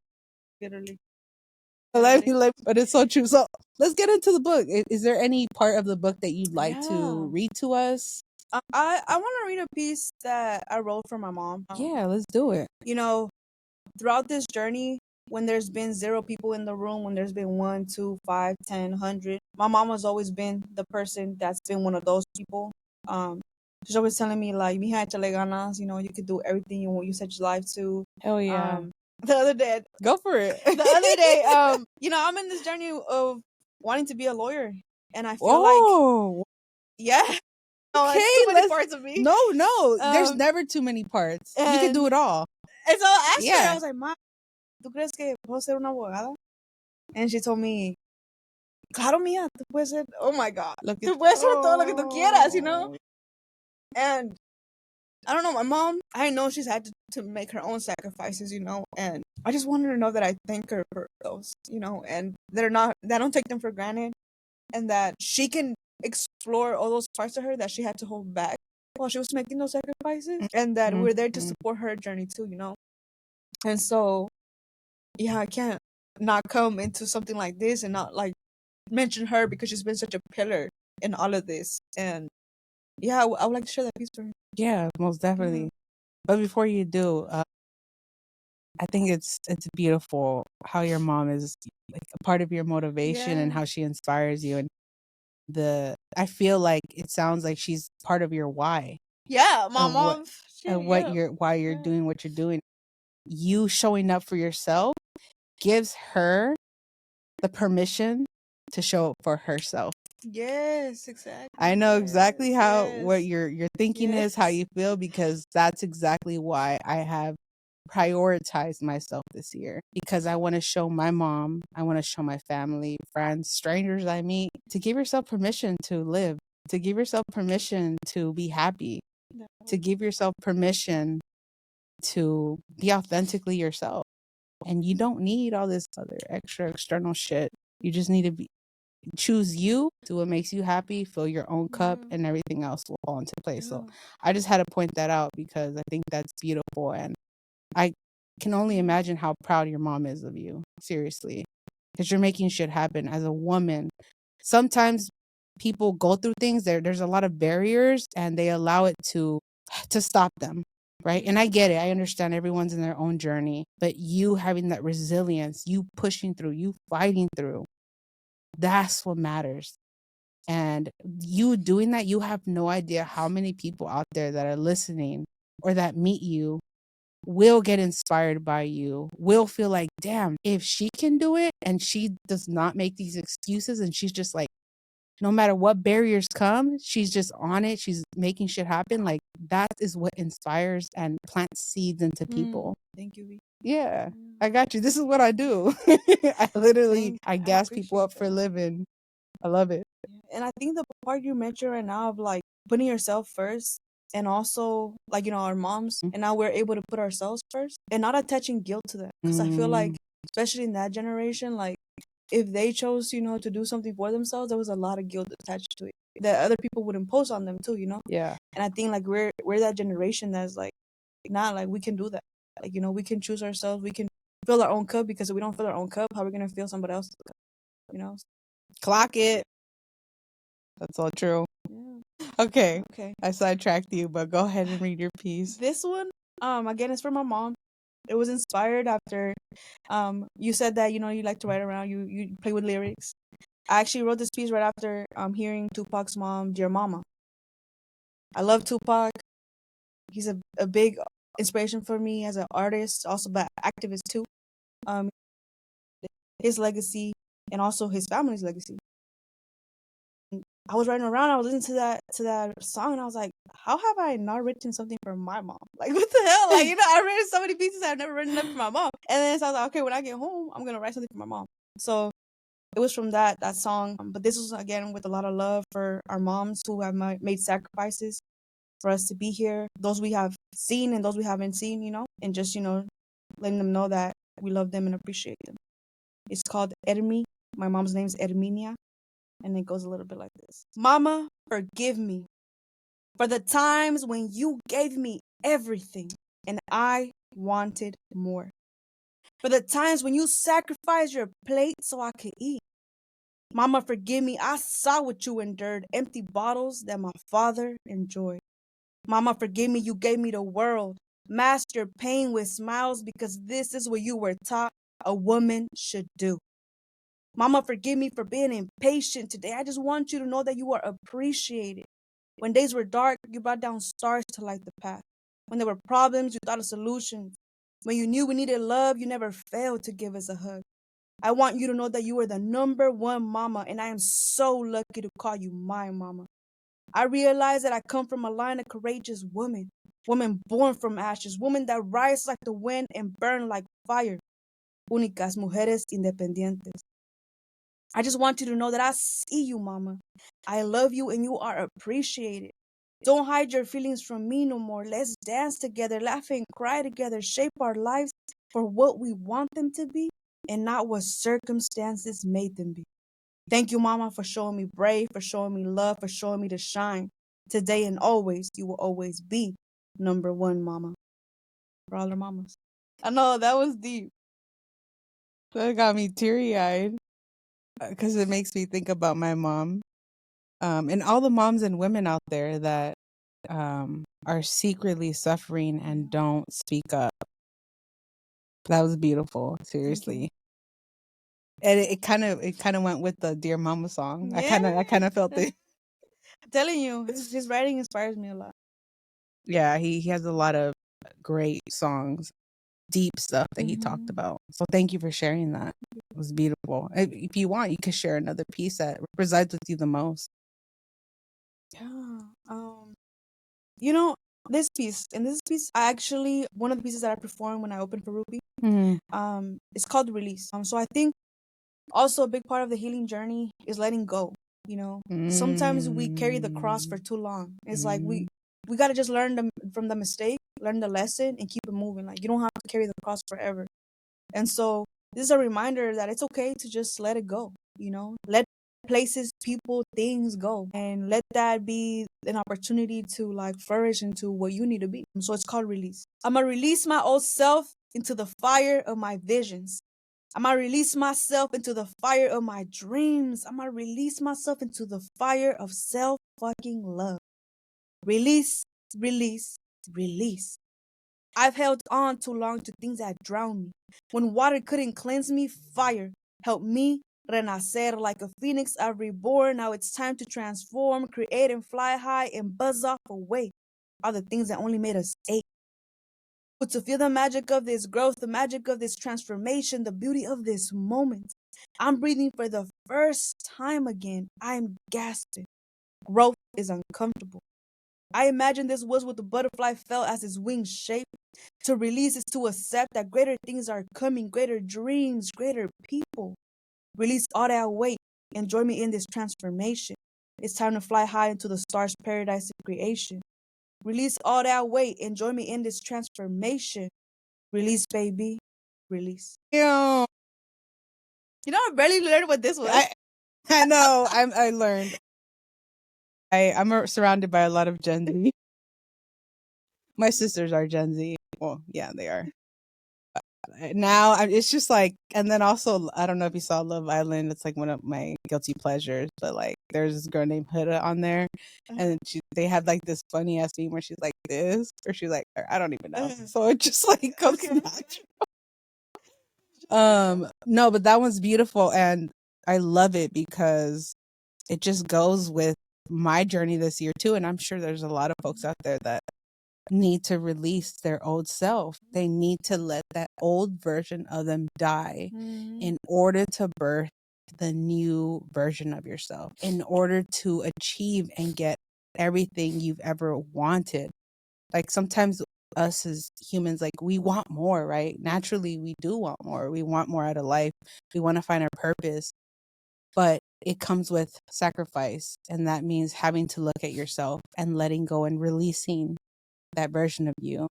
Literally. But it's so true. So let's get into the book. Is there any part of the book that you'd like to read to us? I want to read a piece that I wrote for my mom. Yeah, let's do it. Throughout this journey, when there's been 0 people in the room, when there's been 1, 2, 5, 10, 100, my mom has always been the person that's been one of those people. She's always telling me, like, mija, échale ganas, you could do everything you set your life to. Hell yeah. The other day, go for it. The other day, I'm in this journey of wanting to be a lawyer, and I feel like, okay, it's too many parts of me. No, there's never too many parts. You can do it all. And so I asked her, I was like, Ma, ¿tú crees que puedo ser una abogada? And she told me, claro, mía, tú puedes ser, oh my God, tú puedes ser todo lo que tú quieras, And I don't know, my mom, I know she's had to make her own sacrifices, and I just wanted her to know that I thank her for those, and that I don't take them for granted, and that she can explore all those parts of her that she had to hold back while she was making those sacrifices, and that we're there to support her journey too, And so, I can't not come into something like this and not like mention her, because she's been such a pillar in all of this. And I would like to share that piece for her. Yeah, most definitely. But before you do, I think it's beautiful how your mom is like a part of your motivation and how she inspires you. And I feel like it sounds like she's part of your why. Yeah, my mom. Why you're doing what you're doing. You showing up for yourself gives her the permission to show up for herself. Yes, exactly. I know exactly what your thinking is, how you feel, because that's exactly why I have prioritized myself this year, because I want to show my mom, I want to show my family, friends, strangers I meet, to give yourself permission to live, to give yourself permission to be happy, to give yourself permission to be authentically yourself. And you don't need all this other extra external shit. You just need to choose you, do what makes you happy, fill your own cup, and everything else will fall into place. So I just had to point that out because I think that's beautiful. And I can only imagine how proud your mom is of you. Seriously. Because you're making shit happen as a woman. Sometimes people go through things, there's a lot of barriers, and they allow it to stop them. Right. And I get it. I understand everyone's in their own journey, but you having that resilience, you pushing through, you fighting through, that's what matters. And you doing that, you have no idea how many people out there that are listening or that meet you will get inspired by you, will feel like, damn, if she can do it and she does not make these excuses and she's just like, no matter what barriers come, she's just on it. She's making shit happen. Like that is what inspires and plants seeds into people. Thank you, V. Yeah, I got you. This is what I do. I literally, I gas people up for a living. I love it. And I think the part you mentioned right now of like putting yourself first and also like, our moms, and now we're able to put ourselves first and not attaching guilt to that. Because I feel like, especially in that generation, like if they chose, to do something for themselves, there was a lot of guilt attached to it that other people would impose on them too, Yeah. And I think like we're that generation that's like, not like we can do that. Like, we can choose ourselves. We can fill our own cup, because if we don't fill our own cup, how are we going to fill somebody else's cup, Clock it. That's all true. Yeah. Okay. Okay. I sidetracked you, but go ahead and read your piece. This one, again, is for my mom. It was inspired after, you said that, you like to write around, you play with lyrics. I actually wrote this piece right after, hearing Tupac's mom, Dear Mama. I love Tupac. He's a big inspiration for me as an artist, also but activist too. His legacy and also his family's legacy. I was riding around, I was listening to that song, and I was like, how have I not written something for my mom? Like, what the hell? Like, I read so many pieces, I've never written them for my mom. And then so I was like, okay, when I get home, I'm gonna write something for my mom. So it was from that song. But this was again with a lot of love for our moms who have made sacrifices for us to be here. Those we have seen and those we haven't seen, and just, letting them know that we love them and appreciate them. It's called Ermi. My mom's name is Erminia. And it goes a little bit like this. Mama, forgive me for the times when you gave me everything and I wanted more. For the times when you sacrificed your plate so I could eat. Mama, forgive me. I saw what you endured, empty bottles that my father enjoyed. Mama, forgive me. You gave me the world. Masked your pain with smiles because this is what you were taught a woman should do. Mama, forgive me for being impatient today. I just want you to know that you are appreciated. When days were dark, you brought down stars to light the path. When there were problems, you thought of solutions. When you knew we needed love, you never failed to give us a hug. I want you to know that you are the number one mama, and I am so lucky to call you my mama. I realize that I come from a line of courageous women born from ashes, women that rise like the wind and burn like fire. Únicas mujeres independientes. I just want you to know that I see you, mama. I love you and you are appreciated. Don't hide your feelings from me no more. Let's dance together, laugh and cry together, shape our lives for what we want them to be and not what circumstances made them be. Thank you, mama, for showing me brave, for showing me love, for showing me to shine. Today and always, you will always be number one, mama. For all our mamas. I know, that was deep. That got me teary-eyed because it makes me think about my mom, and all the moms and women out there that are secretly suffering and don't speak up. That was beautiful, seriously. And it kind of went with the Dear Mama song. I kind of felt it. I'm telling you, his writing inspires me a lot. Yeah, he has a lot of great songs, deep stuff that he talked about. So thank you for sharing that. It was beautiful. If you want, you could share another piece that resides with you the most. Yeah. This piece, I actually, one of the pieces that I performed when I opened for Whoopi, it's called Release. So I think also a big part of the healing journey is letting go. Sometimes we carry the cross for too long. It's like we got to just learn from the mistake, learn the lesson, and keep it moving. Like, you don't have to carry the cross forever. And so this is a reminder that it's okay to just let it go. Let places, people, things go, and let that be an opportunity to like flourish into what you need to be. So it's called Release. I'm gonna release my old self into the fire of my visions. I'm gonna release myself into the fire of my dreams. I'm gonna release myself into the fire of self fucking love. Release, release, release. I've held on too long to things that drowned me. When water couldn't cleanse me, fire helped me Renacer like a phoenix, I've reborn. Now it's time to transform, create, and fly high and buzz off away. All the things that only made us ache. But to feel the magic of this growth, the magic of this transformation, the beauty of this moment. I'm breathing for the first time again. I'm gasping. Growth is uncomfortable. I imagine this was what the butterfly felt as his wings shaped. To release is to accept that greater things are coming, greater dreams, greater people. Release all that weight and join me in this transformation. It's time to fly high into the stars' paradise of creation. Release all that weight and join me in this transformation. Release, baby. Release. Ew. You know, I barely learned what this was. I know. I learned. I'm surrounded by a lot of Gen Z. My sisters are Gen Z. Well, yeah, they are. Now it's just like, and then also, I don't know if you saw Love Island. It's like one of my guilty pleasures, but like, there's this girl named Huda on there, and they have like this funny ass meme where she's like this, or she's like, I don't even know. So it just like comes natural. No, but that one's beautiful, and I love it because it just goes with my journey this year too, and I'm sure there's a lot of folks out there that need to release their old self. They need to let that old version of them die in order to birth the new version of yourself, in order to achieve and get everything you've ever wanted. Like sometimes us as humans, like we want more, right? Naturally, we do want more. We want more out of life. We want to find our purpose, but it comes with sacrifice. And that means having to look at yourself and letting go and releasing that version of you.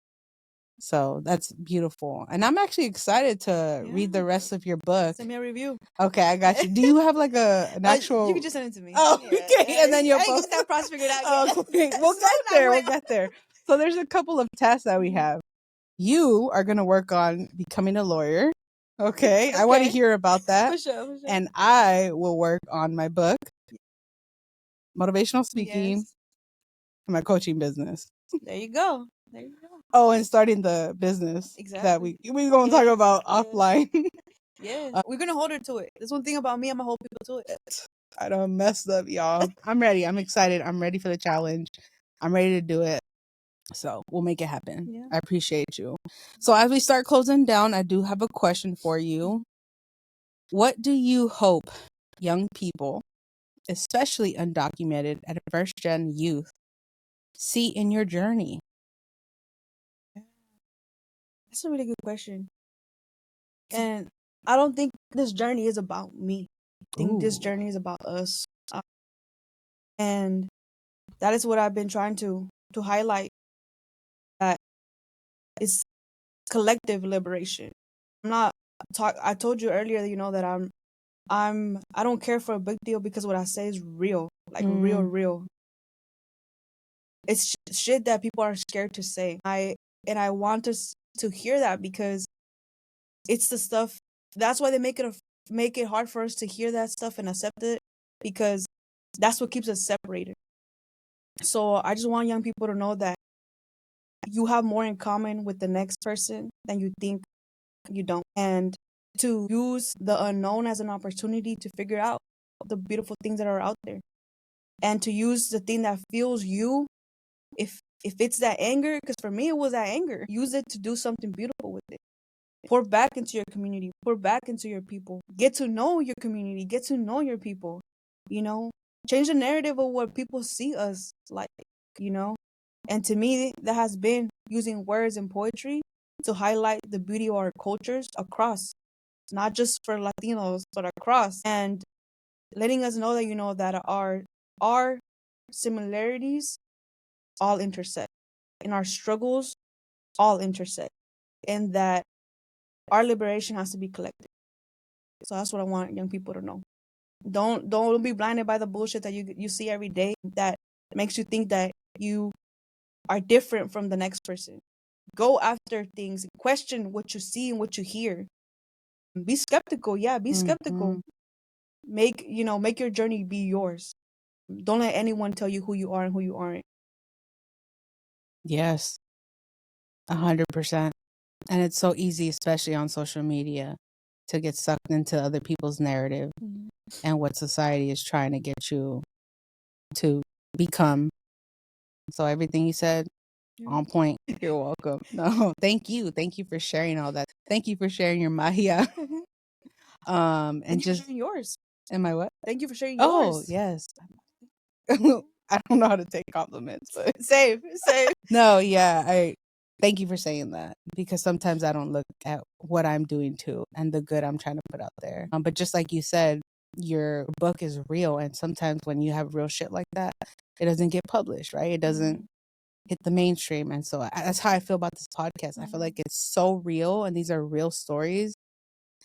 So that's beautiful. And I'm actually excited to read the rest of your book. Send me a review. Okay, I got you. Do you have like an actual... You can just send it to me. Oh, okay. And then you'll post... I ain't got that process figured out yet. Okay, we'll get there. We'll get there. So there's a couple of tasks that we have. You are going to work on becoming a lawyer. Okay. I want to hear about that. For sure. And I will work on my book, motivational speaking, and my coaching business. There you go. Oh, and starting the business that we going to talk about offline. We're going to hold her to it. There's one thing about me, I'm going to hold people to it. I done messed up, y'all. I'm ready. I'm excited. I'm ready for the challenge. I'm ready to do it. So we'll make it happen. Yeah. I appreciate you. So as we start closing down, I do have a question for you. What do you hope young people, especially undocumented and first gen youth, see in your journey? That's a really good question. And I don't think this journey is about me. I think this journey is about us. And that is what I've been trying to highlight. That it's collective liberation. I told you earlier, that I don't care for a big deal because what I say is real. Like real. It's shit that people are scared to say. I want us to hear that because it's the stuff. That's why they make it hard for us to hear that stuff and accept it, because that's what keeps us separated. So I just want young people to know that you have more in common with the next person than you think you don't, and to use the unknown as an opportunity to figure out the beautiful things that are out there, and to use the thing that fuels you. If it's that anger, because for me it was that anger, use it to do something beautiful with it. Pour back into your community, pour back into your people. Get to know your community, get to know your people, change the narrative of what people see us like, And to me, that has been using words and poetry to highlight the beauty of our cultures across, not just for Latinos, but across, and letting us know that, that our similarities all intersect, and our struggles all intersect, and that our liberation has to be collective. So that's what I want young people to know. Don't be blinded by the bullshit that you see every day that makes you think that you are different from the next person. Go after things, question what you see and what you hear. Be skeptical, be skeptical. Make your journey be yours. Don't let anyone tell you who you are and who you aren't. Yes, 100%. And it's so easy, especially on social media. to get sucked into other people's narrative and what society is trying to get you to become. So everything you said, on point. You're welcome. No, thank you. Thank you for sharing all that. Thank you for sharing your magia. And Thank you just for sharing yours. Am I what? Thank you for sharing Oh, yours. yes. I don't know how to take compliments, but Save. no, yeah, I thank you for saying that, because sometimes I don't look at what I'm doing too and the good I'm trying to put out there. But just like you said, your book is real, and sometimes when you have real shit like that, it doesn't get published, right? It doesn't hit the mainstream, and so that's how I feel about this podcast. I feel like it's so real, and these are real stories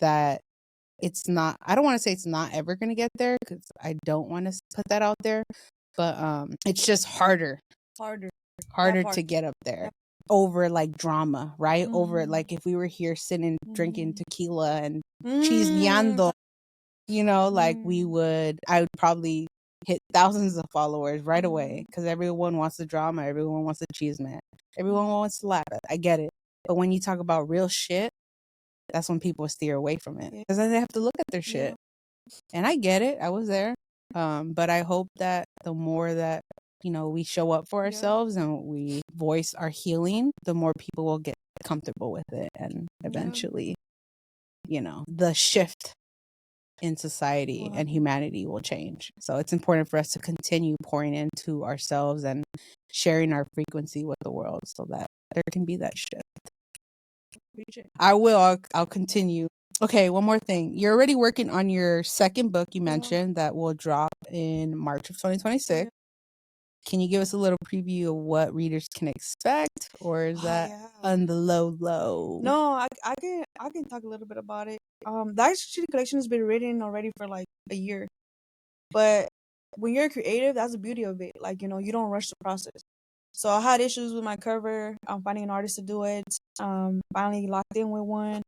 that it's not. I don't want to say it's not ever going to get there, because I don't want to put that out there, but it's just harder to get up there over like drama, right? Over like if we were here sitting drinking tequila and chismeando, like I would probably hit thousands of followers right away, because everyone wants the drama, everyone wants the cheese man, everyone wants to laugh. I get it. But when you talk about real shit, that's when people steer away from it, because then they have to look at their shit. And I get it. I was there. But I hope that the more that, we show up for ourselves and we voice our healing, the more people will get comfortable with it. And eventually, the shift in society and humanity will change. So it's important for us to continue pouring into ourselves and sharing our frequency with the world, so that there can be that shift. I will. I'll continue. Okay, one more thing. You're already working on your second book, you mentioned, that will drop in March of 2026. Can you give us a little preview of what readers can expect, or is that on the low? No, I can talk a little bit about it. The Deyci collection has been written already for like a year, but when you're creative, that's the beauty of it. Like, you don't rush the process. So I had issues with my cover. I'm finding an artist to do it. Finally locked in with one.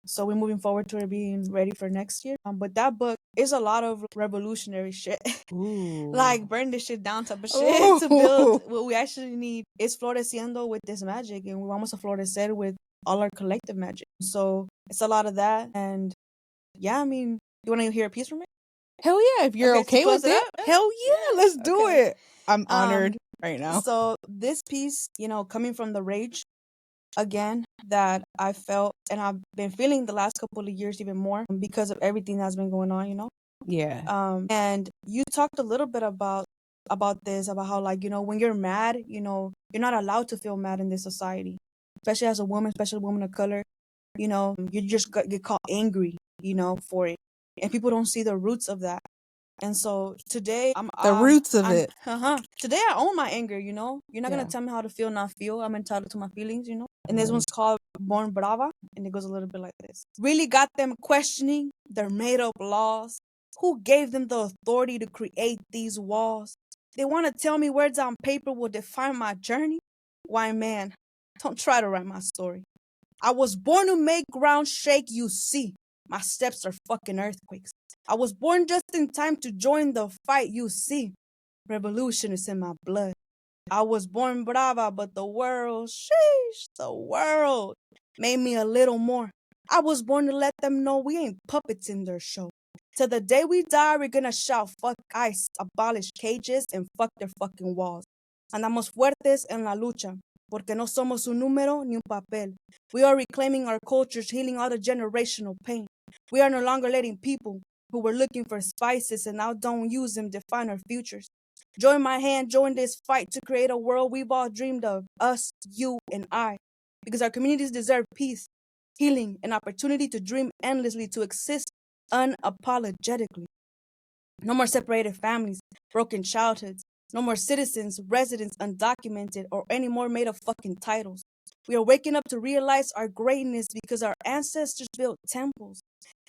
So we're moving forward to it being ready for next year. But that book is a lot of revolutionary shit. Like burn this shit down type of shit to build what we actually need. It's floreciendo with this magic, and we vamos a florecer with all our collective magic. So it's a lot of that. And yeah, I mean, you want to hear a piece from it? Hell yeah, if you're okay with it. Hell yeah, let's do it. I'm honored right now. So this piece, coming from the rage again that I felt and I've been feeling the last couple of years even more because of everything that's been going on, Yeah. And you talked a little bit about this, about how, like, when you're mad, you're not allowed to feel mad in this society, especially as a woman, especially a woman of color. You just get called angry, for it, and people don't see the roots of that. And so today, the roots of it. Today I own my anger. You're not gonna tell me how to feel, not feel. I'm entitled to my feelings. And this one's called Born Brava, and it goes a little bit like this. Really got them questioning their made up laws. Who gave them the authority to create these walls? They want to tell me words on paper will define my journey? Why, man, don't try to write my story. I was born to make ground shake, you see. My steps are fucking earthquakes. I was born just in time to join the fight, you see. Revolution is in my blood. I was born brava, but the world, sheesh, the world made me a little more. I was born to let them know we ain't puppets in their show. Till the day we die, we're gonna shout, fuck ICE, abolish cages, and fuck their fucking walls. Andamos fuertes en la lucha, porque no somos un número ni un papel. We are reclaiming our cultures, healing all the generational pain. We are no longer letting people who were looking for spices and now don't use them define our futures. Join my hand, join this fight to create a world we've all dreamed of, us, you, and I. Because our communities deserve peace, healing, and opportunity to dream endlessly, to exist unapologetically. No more separated families, broken childhoods. No more citizens, residents, undocumented, or any more made of fucking titles. We are waking up to realize our greatness because our ancestors built temples.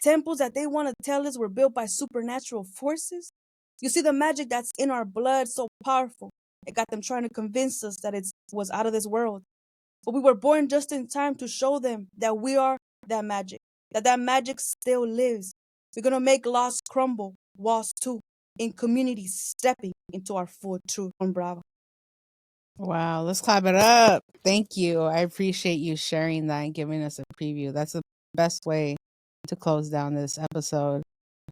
Temples that they want to tell us were built by supernatural forces. You see, the magic that's in our blood so powerful. It got them trying to convince us that it was out of this world. But we were born just in time to show them that we are that magic, that magic still lives. We're going to make laws crumble, walls too, in communities stepping into our full truth. On Bravo. Wow, let's clap it up. Thank you. I appreciate you sharing that and giving us a preview. That's the best way to close down this episode.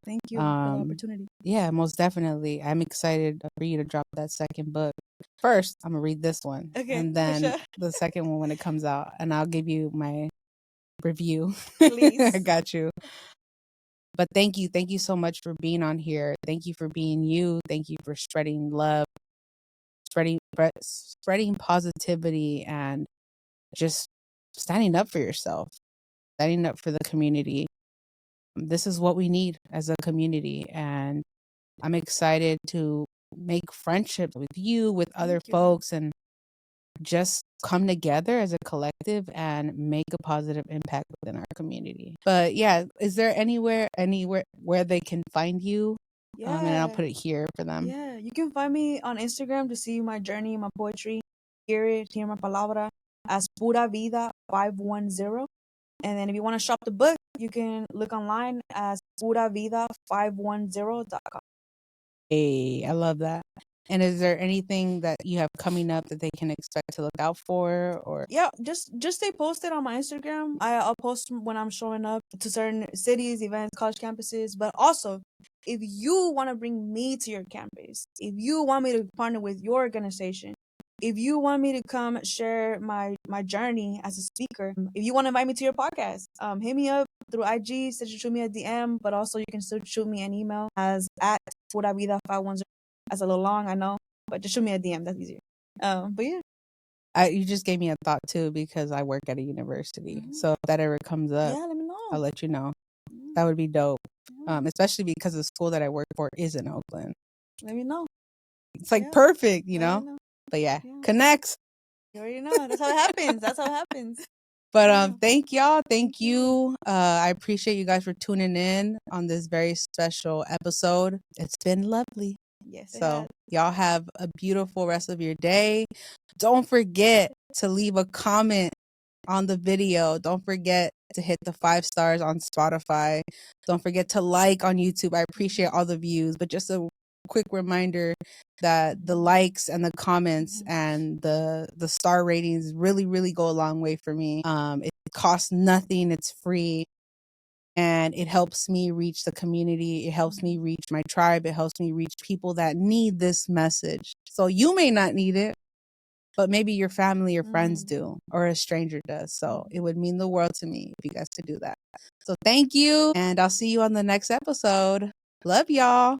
Thank you for the opportunity. Yeah, most definitely. I'm excited for you to drop that second book. First, I'm gonna read this one, Okay, and for then sure. the second one when it comes out, and I'll give you my review. Please. I got you. But thank you so much for being on here. Thank you for being you. Thank you for spreading love, spreading positivity, and just standing up for yourself, standing up for the community. This is what we need as a community, and I'm excited to make friendships with you, with other folks, and just come together as a collective and make a positive impact within our community. But yeah, is there anywhere where they can find you? Yeah. And I'll put it here for them. Yeah, you can find me on Instagram to see my journey, my poetry. Hear my palabra as Pura Vida 510. And then if you want to shop the book, you can look online as puravida510.com. Hey, I love that. And is there anything that you have coming up that they can expect to look out for? Or yeah, just stay posted on my Instagram. I'll post when I'm showing up to certain cities, events, college campuses. But also, if you want to bring me to your campus, if you want me to partner with your organization, if you want me to come share my journey as a speaker, if you want to invite me to your podcast, hit me up through IG, shoot me a DM, but also you can still shoot me an email as at puravida510. That's a little long, I know, but just shoot me a DM. That's easier. But yeah. you just gave me a thought too, because I work at a university. So if that ever comes up, yeah, let me know. I'll let you know. That would be dope. Especially because the school that I work for is in Oakland. Let me know. It's like perfect, you know? But yeah, connects. You already know. That's how it happens. That's how it happens. But thank y'all. Thank you. I appreciate you guys for tuning in on this very special episode. It's been lovely. Yes. So y'all have a beautiful rest of your day. Don't forget to leave a comment on the video. Don't forget to hit the 5 stars on Spotify. Don't forget to like on YouTube. I appreciate all the views, but just a quick reminder that the likes and the comments and the star ratings really go a long way for me. It costs nothing. It's free. And it helps me reach the community. It helps me reach my tribe. It helps me reach people that need this message. So you may not need it, but maybe your family or friends do, or a stranger does. So it would mean the world to me if you guys could do that. So thank you, and I'll see you on the next episode. Love y'all.